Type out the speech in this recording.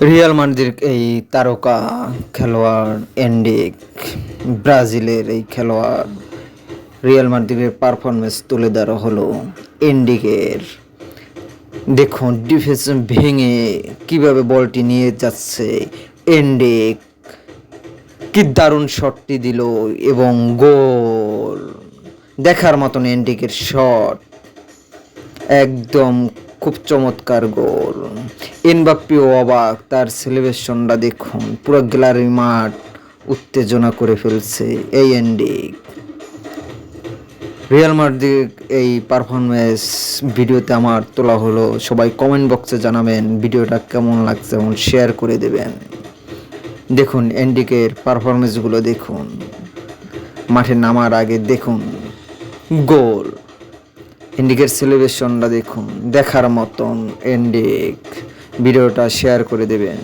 Real Madrid এই তারকা খেলোয়াড় এন্ডিক, ব্রাজিলের এই খেলোয়াড়, রিয়াল মাদ্রিদের পারফরমেন্স তুলে ধরা হলো এন্ডিকের। দেখুন ডিফেন্স ভেঙে কিভাবে বলটি নিয়ে যাচ্ছে এন্ডিক, কি দারুণ শটটি দিল এবং গোল। দেখার মতন এন্ডিকের শট, একদম খুব চমৎকার গোল। এমবাপ্পেও অবাক, তার সেলিব্রেশনটা দেখুন, পুরো গ্যালারি মাঠ উত্তেজনা করে ফেলছে এই এন্ডিক। রিয়াল মাদ্রিদ এই পারফরমেন্স ভিডিওতে আমার তোলা হলো। সবাই কমেন্ট বক্সে জানাবেন ভিডিওটা কেমন লাগছে এবং শেয়ার করে দেবেন। দেখুন এন্ডিকের পারফরমেন্সগুলো দেখুন, মাঠে নামার আগে দেখুন গোল, এন্ডিকের সেলিব্রেশনটা দেখুন, দেখার মতন এন্ডিক। ভিডিওটা শেয়ার করে দেবেন।